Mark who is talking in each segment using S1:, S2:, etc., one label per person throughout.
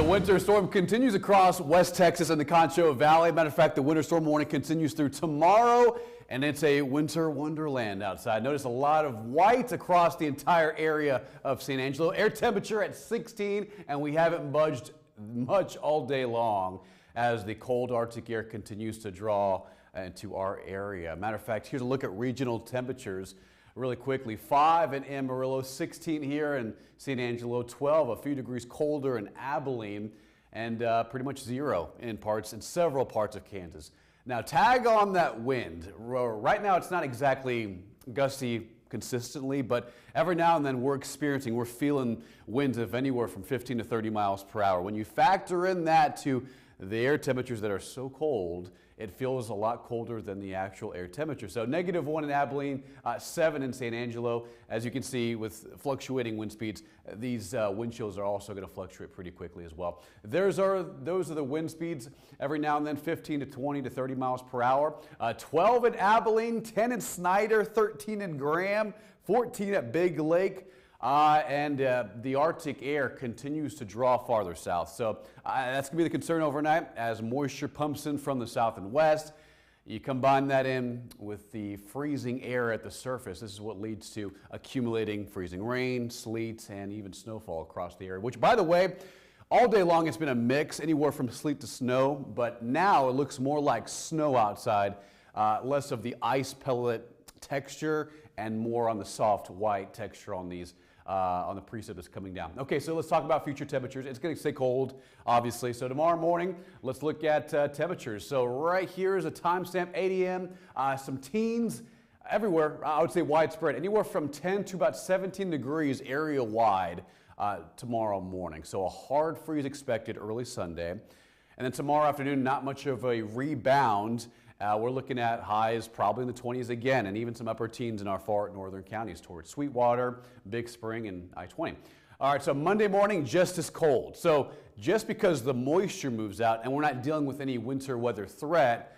S1: winter storm continues across West Texas and the Concho Valley. Matter of fact, the winter storm warning continues through tomorrow, and it's a winter wonderland outside. Notice a lot of white across the entire area of San Angelo. Air temperature at 16, and we haven't budged much all day long as the cold Arctic air continues to draw into our area. Matter of fact, here's a look at regional temperatures really quickly. 5 in Amarillo, 16 here in San Angelo, 12, a few degrees colder in Abilene, and pretty much 0 in several parts of Kansas. Now tag on that wind. Right now it's not exactly gusty consistently, but every now and then we're feeling winds of anywhere from 15 to 30 miles per hour. When you factor in that to the air temperatures that are so cold, it feels a lot colder than the actual air temperature. So -1 in Abilene, 7 in San Angelo. As you can see, with fluctuating wind speeds, these wind chills are also going to fluctuate pretty quickly as well. Those are the wind speeds every now and then, 15 to 20 to 30 miles per hour. 12 in Abilene, 10 in Snyder, 13 in Graham, 14 at Big Lake. The Arctic air continues to draw farther south. So that's going to be the concern overnight as moisture pumps in from the south and west. You combine that in with the freezing air at the surface. This is what leads to accumulating freezing rain, sleet, and even snowfall across the area, which, by the way, all day long it's been a mix, anywhere from sleet to snow, but now it looks more like snow outside, less of the ice pellet texture and more on the soft white texture on these on the precip that's coming down. Okay, so let's talk about future temperatures. It's going to stay cold, obviously. So tomorrow morning, let's look at temperatures. So right here is a timestamp, 8 a.m. Some teens everywhere, I would say widespread, anywhere from 10 to about 17 degrees area-wide tomorrow morning. So a hard freeze expected early Sunday. And then tomorrow afternoon, not much of a rebound. We're looking at highs probably in the 20s again, and even some upper teens in our far northern counties towards Sweetwater, Big Spring, and I-20. All right, so Monday morning, just as cold. So just because the moisture moves out and we're not dealing with any winter weather threat,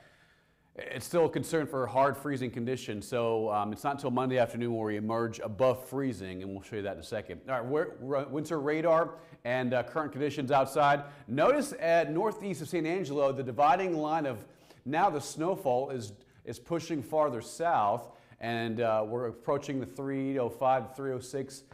S1: it's still a concern for hard freezing conditions. So it's not until Monday afternoon where we emerge above freezing, and we'll show you that in a second. All right, winter radar and current conditions outside. Notice at northeast of San Angelo, the dividing line of now the snowfall is pushing farther south, and we're approaching the 305 to 306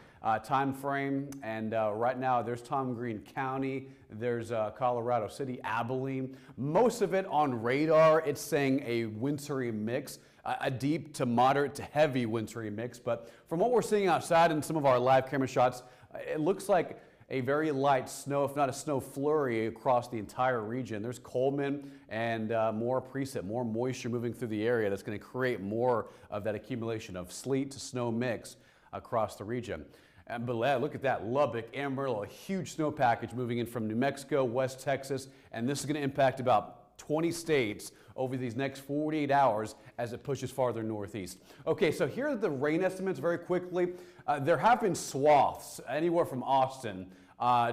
S1: time frame. And right now there's Tom Green County, there's Colorado City, Abilene. Most of it on radar, it's saying a wintry mix, a deep to moderate to heavy wintry mix. But from what we're seeing outside in some of our live camera shots, it looks like a very light snow, if not a snow flurry, across the entire region. There's Coleman and more precip, more moisture moving through the area that's going to create more of that accumulation of sleet to snow mix across the region. But look at that, Lubbock, Amarillo, a huge snow package moving in from New Mexico, West Texas, and this is going to impact about 20 states over these next 48 hours as it pushes farther northeast. Okay, so here are the rain estimates very quickly. There have been swaths anywhere from Austin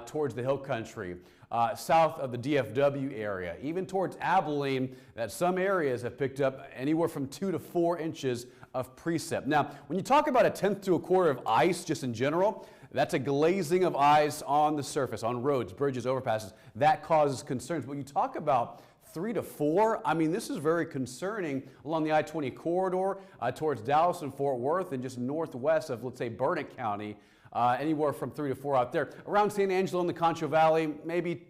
S1: towards the hill country, south of the DFW area, even towards Abilene, that some areas have picked up anywhere from 2 to 4 inches of precip. Now, when you talk about 1/10 to 1/4 of ice just in general, that's a glazing of ice on the surface, on roads, bridges, overpasses. That causes concerns. But when you talk about 3 to 4, I mean, this is very concerning along the I-20 corridor towards Dallas and Fort Worth and just northwest of, let's say, Burnett County, anywhere from 3 to 4 out there. Around San Angelo in the Concho Valley, maybe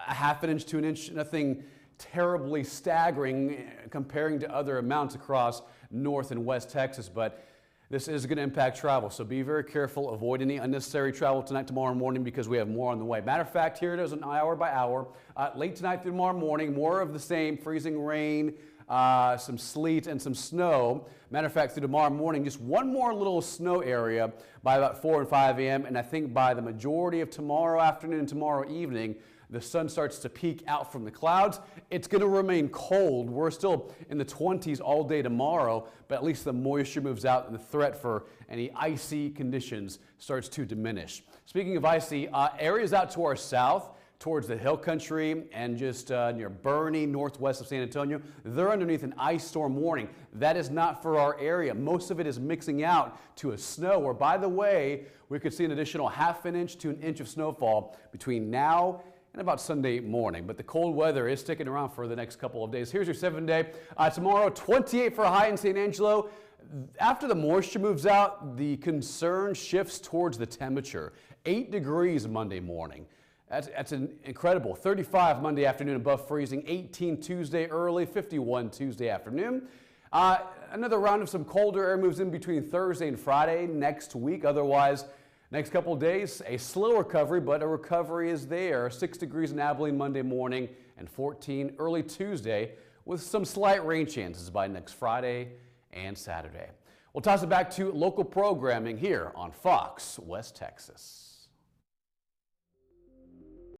S1: a 1/2 inch to 1 inch, nothing terribly staggering comparing to other amounts across North and West Texas, but this is going to impact travel, so be very careful. Avoid any unnecessary travel tonight, tomorrow morning, because we have more on the way. Matter of fact, here it is an hour by hour. Late tonight through tomorrow morning, more of the same, freezing rain, some sleet and some snow. Matter of fact, through tomorrow morning, just one more little snow area by about 4 and 5 a.m., and I think by the majority of tomorrow afternoon and tomorrow evening, the sun starts to peek out from the clouds. It's going to remain cold. We're still in the 20s all day tomorrow, but at least the moisture moves out and the threat for any icy conditions starts to diminish. Speaking of icy, areas out to our south, towards the hill country and just near Bernie, northwest of San Antonio, they're underneath an ice storm warning. That is not for our area. Most of it is mixing out to a snow, where, by the way, we could see an additional 1/2 inch to 1 inch of snowfall between now and about Sunday morning. But the cold weather is sticking around for the next couple of days. Here's your 7-day. Tomorrow, 28 for a high in San Angelo. After the moisture moves out, the concern shifts towards the temperature. 8 degrees Monday morning. That's an incredible 35 Monday afternoon above freezing, 18 Tuesday early, 51 Tuesday afternoon. Another round of some colder air moves in between Thursday and Friday next week. Otherwise, next couple of days, a slow recovery, but a recovery is there. 6 degrees in Abilene Monday morning and 14 early Tuesday with some slight rain chances by next Friday and Saturday. We'll toss it back to local programming here on Fox West Texas.